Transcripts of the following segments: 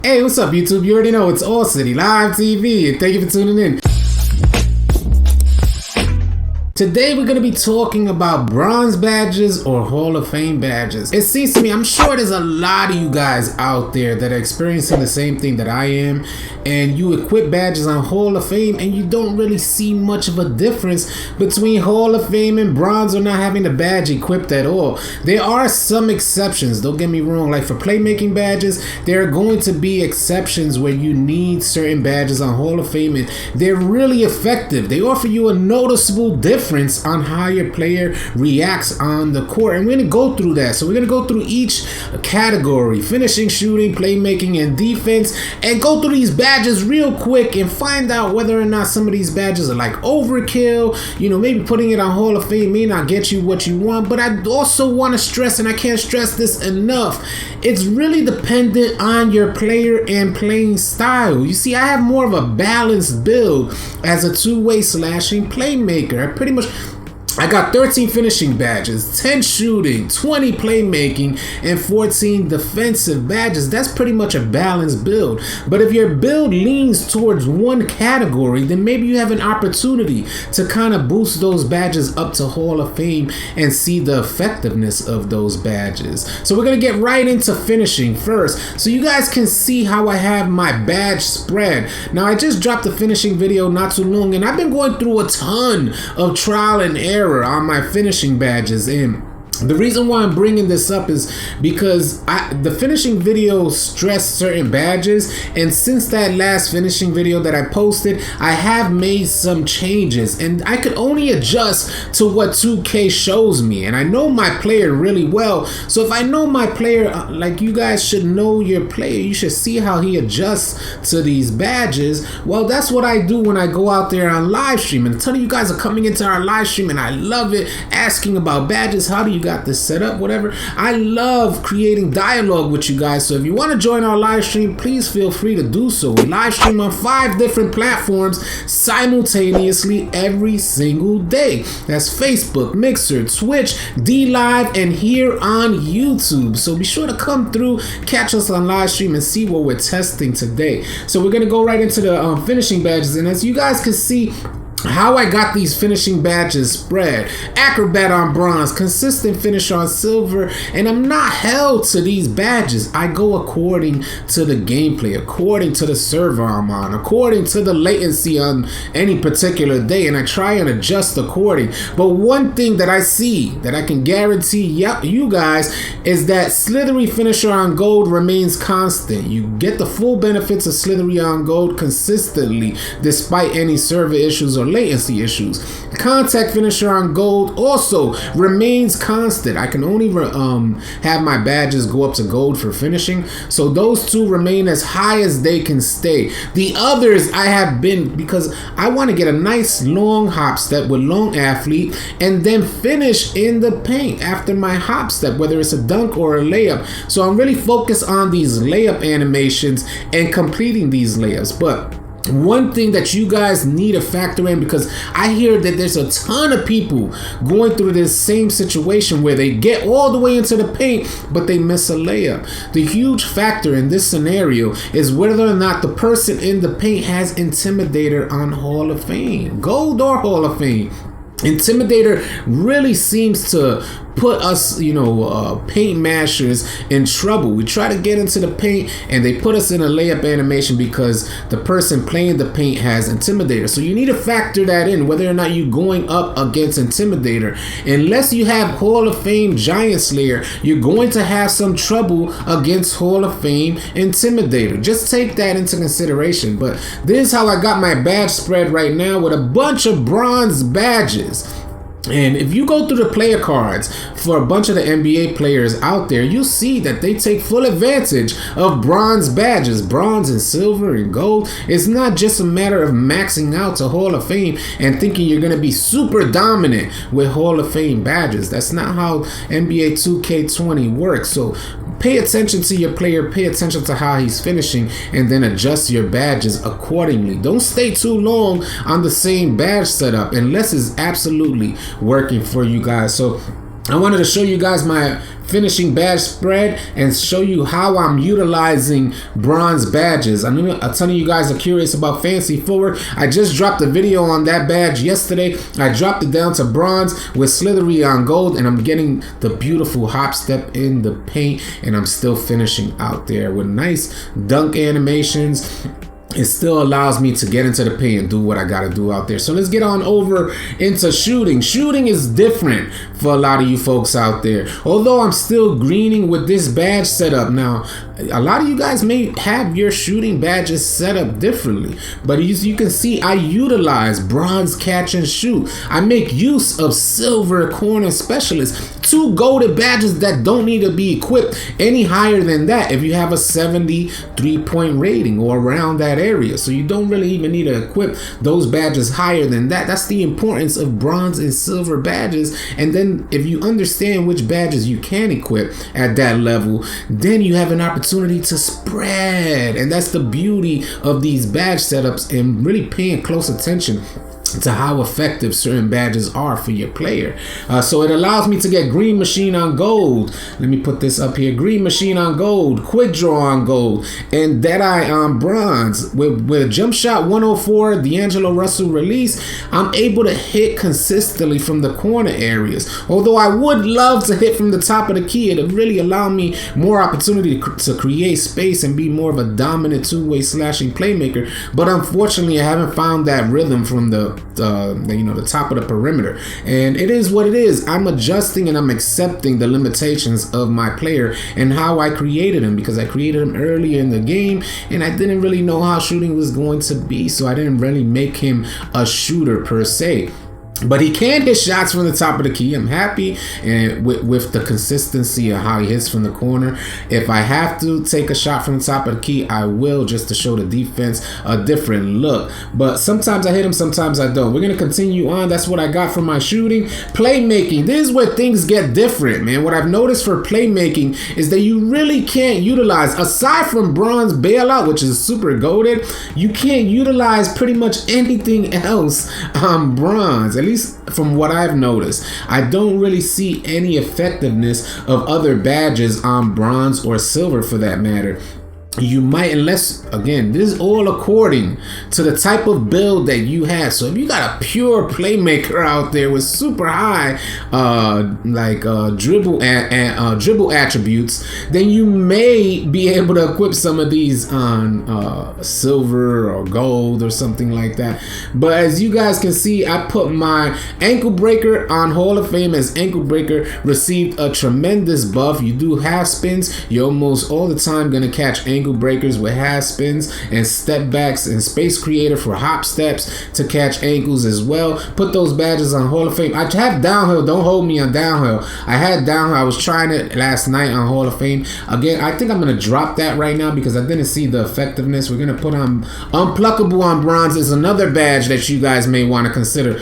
Hey, what's up, YouTube? You already know it's All City Live TV, and thank you for tuning in. Today we're going to be talking about bronze badges or Hall of Fame badges. It seems to me, I'm sure there's a lot of you guys out there that are experiencing the same thing that I am, and you equip badges on Hall of Fame and you don't really see much of a difference between Hall of Fame and bronze or not having the badge equipped at all. There are some exceptions, don't get me wrong, like for playmaking badges, there are going to be exceptions where you need certain badges on Hall of Fame and they're really effective. They offer you a noticeable difference on how your player reacts on the court, and we're going to go through that. So we're going to go through each category: finishing, shooting, playmaking, and defense, and go through these badges real quick and find out whether or not some of these badges are like overkill. You know, maybe putting it on Hall of Fame may not get you what you want, but I also want to stress, and I can't stress this enough, it's really dependent on your player and playing style. You see, I have more of a balanced build as a two-way slashing playmaker. I got 13 finishing badges, 10 shooting, 20 playmaking, and 14 defensive badges. That's pretty much a balanced build. But if your build leans towards one category, then maybe you have an opportunity to kind of boost those badges up to Hall of Fame and see the effectiveness of those badges. So we're going to get right into finishing first. So you guys can see how I have my badge spread. Now, I just dropped a finishing video not too long, and I've been going through a ton of trial and error on my finishing badges, and the reason why I'm bringing this up is because the finishing video stressed certain badges, and since that last finishing video that I posted, I have made some changes, and I could only adjust to what 2K shows me, and I know my player really well. So if I know my player, like you guys should know your player, you should see how he adjusts to these badges. Well, that's what I do when I go out there on live stream, and a ton of you guys are coming into our live stream, and I love it, asking about badges. How do you got this set up, whatever. I love creating dialogue with you guys, so if you want to join our live stream, please feel free to do so. We live stream on 5 different platforms simultaneously every single day. That's Facebook, Mixer, Twitch, DLive, and here on YouTube. So be sure to come through, catch us on live stream, and see what we're testing today. So we're gonna go right into the finishing badges, and as you guys can see how I got these finishing badges spread: acrobat on bronze, consistent finish on silver, and I'm not held to these badges. I go according to the gameplay, according to the server I'm on, according to the latency on any particular day, and I try and adjust according. But one thing that I see that I can guarantee you guys is that slithery finisher on gold remains constant. You get the full benefits of slithery on gold consistently despite any server issues or latency issues. Contact finisher on gold also remains constant. I can only have my badges go up to gold for finishing, so those two remain as high as they can stay. The others I have been, because I want to get a nice long hop step with long athlete and then finish in the paint after my hop step, whether it's a dunk or a layup. So I'm really focused on these layup animations and completing these layups. But one thing that you guys need to factor in, because I hear that there's a ton of people going through this same situation where they get all the way into the paint but they miss a layup. The huge factor in this scenario is whether or not the person in the paint has Intimidator on Hall of Fame, gold or Hall of Fame. Intimidator really seems to put us, paint mashers in trouble. We try to get into the paint and they put us in a layup animation because the person playing the paint has Intimidator. So you need to factor that in, whether or not you're going up against Intimidator. Unless you have Hall of Fame Giant Slayer, you're going to have some trouble against Hall of Fame Intimidator. Just take that into consideration. But this is how I got my badge spread right now, with a bunch of bronze badges. And if you go through the player cards for a bunch of the NBA players out there, you'll see that they take full advantage of bronze badges, bronze and silver and gold. It's not just a matter of maxing out to Hall of Fame and thinking you're going to be super dominant with Hall of Fame badges. That's not how NBA 2K20 works. So pay attention to your player, pay attention to how he's finishing, and then adjust your badges accordingly. Don't stay too long on the same badge setup unless it's absolutely working for you guys. So I wanted to show you guys my finishing badge spread and show you how I'm utilizing bronze badges. I know a ton of you guys are curious about fancy footwork. I just dropped a video on that badge yesterday. I dropped it down to bronze with slithery on gold, and I'm getting the beautiful hop step in the paint, and I'm still finishing out there with nice dunk animations. It still allows me to get into the paint and do what I gotta do out there. So let's get on over into shooting. Shooting is different for a lot of you folks out there. Although I'm still greening with this badge setup. Now, a lot of you guys may have your shooting badges set up differently, but as you can see, I utilize bronze catch and shoot. I make use of silver corner specialist, 2 golded badges that don't need to be equipped any higher than that if you have a 73-point rating or around that area. So you don't really even need to equip those badges higher than that. That's the importance of bronze and silver badges. And then if you understand which badges you can equip at that level, then you have an opportunity to spread. And that's the beauty of these badge setups, and really paying close attention to how effective certain badges are for your player. So it allows me to get green machine on gold. Let me put this up here. Green machine on gold, quick draw on gold, and Deadeye on bronze. With jump shot 104, D'Angelo Russell release, I'm able to hit consistently from the corner areas. Although I would love to hit from the top of the key, it'll really allow me more opportunity to create space and be more of a dominant two-way slashing playmaker. But unfortunately, I haven't found that rhythm from the top of the perimeter, and it is what it is. I'm adjusting and I'm accepting the limitations of my player and how I created him, because I created him earlier in the game and I didn't really know how shooting was going to be, so I didn't really make him a shooter per se. But he can hit shots from the top of the key. I'm happy and with the consistency of how he hits from the corner. If I have to take a shot from the top of the key, I will, just to show the defense a different look. But sometimes I hit him, sometimes I don't. We're going to continue on. That's what I got from my shooting. Playmaking. This is where things get different, man. What I've noticed for playmaking is that you really can't utilize, aside from bronze bailout, which is super goated, you can't utilize pretty much anything else on bronze. At least from what I've noticed, I don't really see any effectiveness of other badges on bronze or silver for that matter. You might, unless, again, this is all according to the type of build that you have. So if you got a pure playmaker out there with super high dribble attributes, then you may be able to equip some of these on silver or gold or something like that. But as you guys can see, I put my ankle breaker on Hall of Fame, as ankle breaker received a tremendous buff. You do half spins, you're almost all the time gonna catch ankle breakers with half spins and step backs, and space creator for hop steps to catch ankles as well. Put those badges on Hall of Fame. I have downhill, don't hold me on downhill. I had downhill, I was trying it last night on Hall of Fame. Again, I think I'm gonna drop that right now because I didn't see the effectiveness. We're gonna put on Unpluckable on bronze. Is another badge that you guys may want to consider.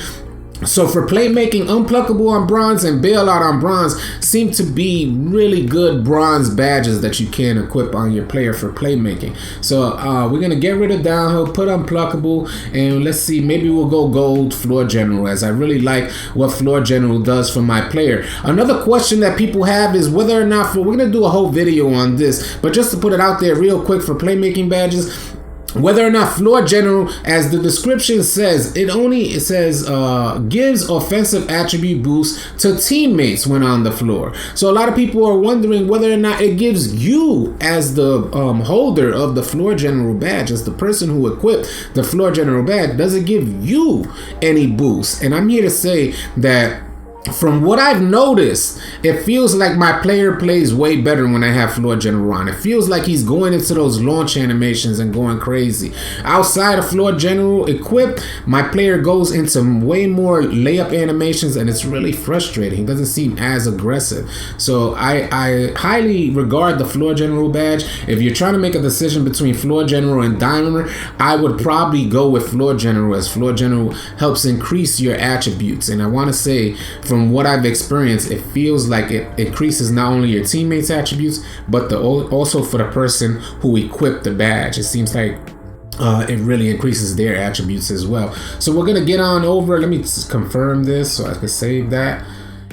So for playmaking, Unpluckable on bronze and Bailout on bronze seem to be really good bronze badges that you can equip on your player for playmaking. So we're going to get rid of Downhill, put Unpluckable, and let's see, maybe we'll go gold Floor General, as I really like what Floor General does for my player. Another question that people have is whether or not, we're going to do a whole video on this, but just to put it out there real quick for playmaking badges, whether or not Floor General, as the description says, it says gives offensive attribute boost to teammates when on the floor. So a lot of people are wondering whether or not it gives you, as the holder of the Floor General badge, as the person who equipped the Floor General badge, does it give you any boost? And I'm here to say that from what I've noticed, it feels like my player plays way better when I have Floor General on. It feels like he's going into those launch animations and going crazy. Outside of Floor General equipped, my player goes into way more layup animations, and it's really frustrating. He doesn't seem as aggressive. So I highly regard the Floor General badge. If you're trying to make a decision between Floor General and Diamer, I would probably go with Floor General, as Floor General helps increase your attributes. And I want to say, from what I've experienced, it feels like it increases not only your teammates' attributes, but also for the person who equipped the badge. It seems like it really increases their attributes as well. So we're gonna get on over. Let me confirm this so I can save that.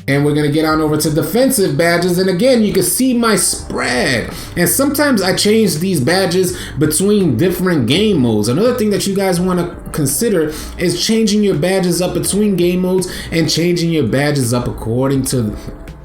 And we're going to get on over to defensive badges. And again, you can see my spread. And sometimes I change these badges between different game modes. Another thing that you guys want to consider is changing your badges up between game modes and changing your badges up according to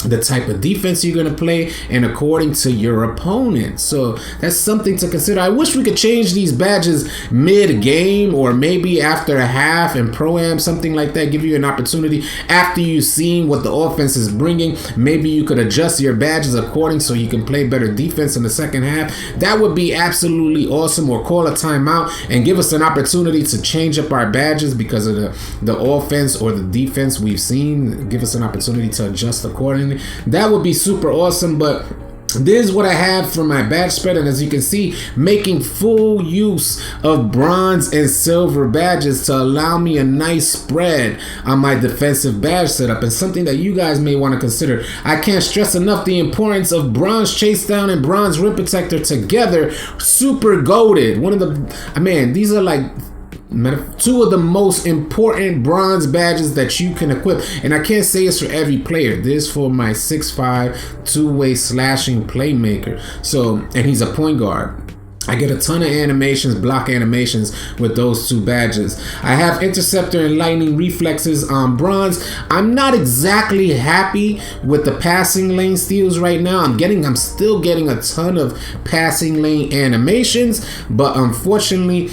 the type of defense you're going to play and according to your opponent. So that's something to consider. I wish we could change these badges mid-game or maybe after a half in Pro-Am, something like that. Give you an opportunity after you've seen what the offense is bringing. Maybe you could adjust your badges according so you can play better defense in the second half. That would be absolutely awesome. Or call a timeout and give us an opportunity to change up our badges because of the offense or the defense we've seen. Give us an opportunity to adjust accordingly. That would be super awesome. But this is what I have for my badge spread, and as you can see, making full use of bronze and silver badges to allow me a nice spread on my defensive badge setup, and something that you guys may want to consider. I can't stress enough the importance of bronze chase down and bronze rim protector together. Super goated. One of the, man, these are like two of the most important bronze badges that you can equip, and I can't say it's for every player. This is for my 6'5" two-way slashing playmaker. So, and he's a point guard. I get a ton of animations, block animations with those two badges. I have interceptor and lightning reflexes on bronze. I'm not exactly happy with the passing lane steals right now. I'm still getting a ton of passing lane animations, but unfortunately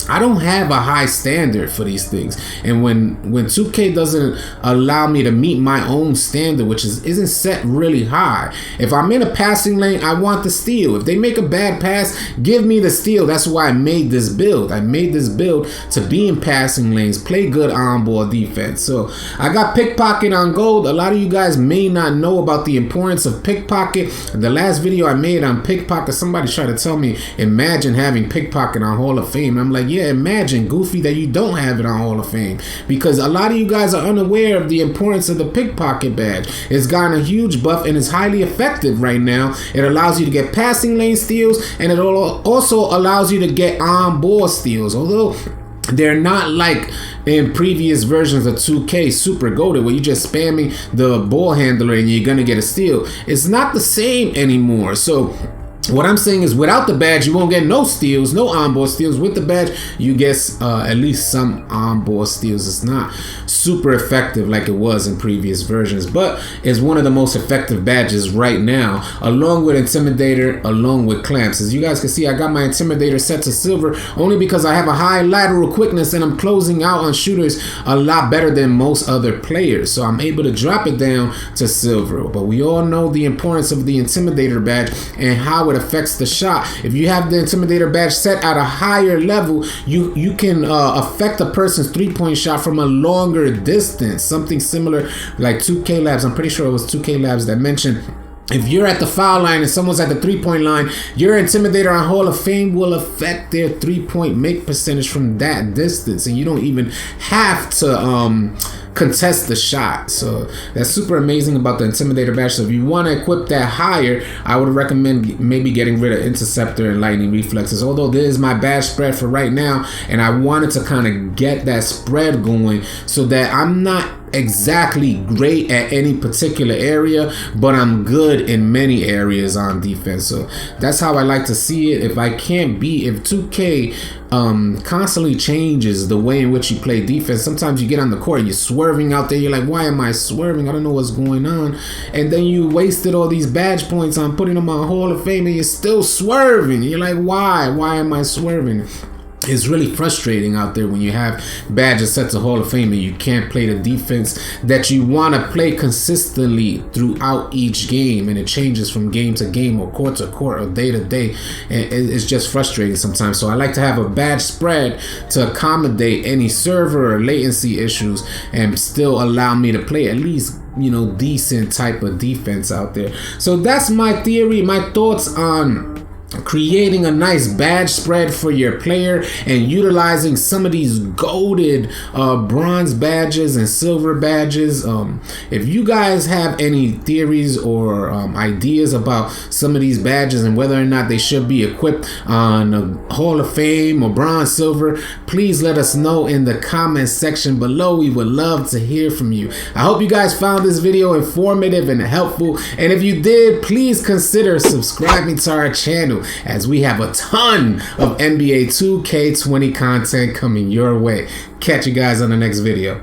I don't have a high standard for these things. And when 2K doesn't allow me to meet my own standard, which isn't set really high. If I'm in a passing lane, I want the steal. If they make a bad pass, give me the steal. That's why I made this build. I made this build to be in passing lanes, play good on-ball defense. So I got pickpocket on gold. A lot of you guys may not know about the importance of pickpocket. The last video I made on pickpocket, somebody tried to tell me, imagine having pickpocket on Hall of Fame. I'm like, yeah, imagine, goofy, that you don't have it on Hall of Fame, because a lot of you guys are unaware of the importance of the pickpocket badge. It's gotten a huge buff and it's highly effective right now. It allows you to get passing lane steals, and it also allows you to get on-ball steals, although they're not like in previous versions of 2K Super Goated where you're just spamming the ball handler and you're gonna get a steal. It's not the same anymore. So what I'm saying is, without the badge, you won't get no steals, no on-board steals. With the badge, you get at least some on-board steals. It's not super effective like it was in previous versions, but it's one of the most effective badges right now, along with Intimidator, along with Clamps. As you guys can see, I got my Intimidator set to silver only because I have a high lateral quickness and I'm closing out on shooters a lot better than most other players. So I'm able to drop it down to silver. But we all know the importance of the Intimidator badge and how it affects the shot. If you have the Intimidator badge set at a higher level, you can affect a person's three-point shot from a longer distance. Something similar like 2K Labs. I'm pretty sure it was 2K Labs that mentioned, if you're at the foul line and someone's at the three-point line, your Intimidator on Hall of Fame will affect their three-point make percentage from that distance, and you don't even have to contest the shot. So that's super amazing about the Intimidator badge. So if you want to equip that higher, I would recommend maybe getting rid of Interceptor and Lightning Reflexes, although this is my badge spread for right now, and I wanted to kind of get that spread going so that I'm not exactly great at any particular area, but I'm good in many areas on defense. So that's how I like to see it. If 2K constantly changes the way in which you play defense, sometimes you get on the court and you're swerving out there, you're like, why am I swerving? I don't know what's going on. And then you wasted all these badge points on putting them on Hall of Fame and you're still swerving. You're like, why am I swerving? It's really frustrating out there when you have badges set to Hall of Fame and you can't play the defense that you want to play consistently throughout each game, and it changes from game to game or court to court or day to day, and it's just frustrating sometimes. So I like to have a badge spread to accommodate any server or latency issues and still allow me to play at least, you know, decent type of defense out there. So that's my theory, my thoughts on creating a nice badge spread for your player and utilizing some of these golded bronze badges and silver badges. If you guys have any theories or ideas about some of these badges and whether or not they should be equipped on a Hall of Fame or bronze, silver, please let us know in the comment section below. We would love to hear from you. I hope you guys found this video informative and helpful, and if you did, please consider subscribing to our channel, as we have a ton of NBA 2K20 content coming your way. Catch you guys on the next video.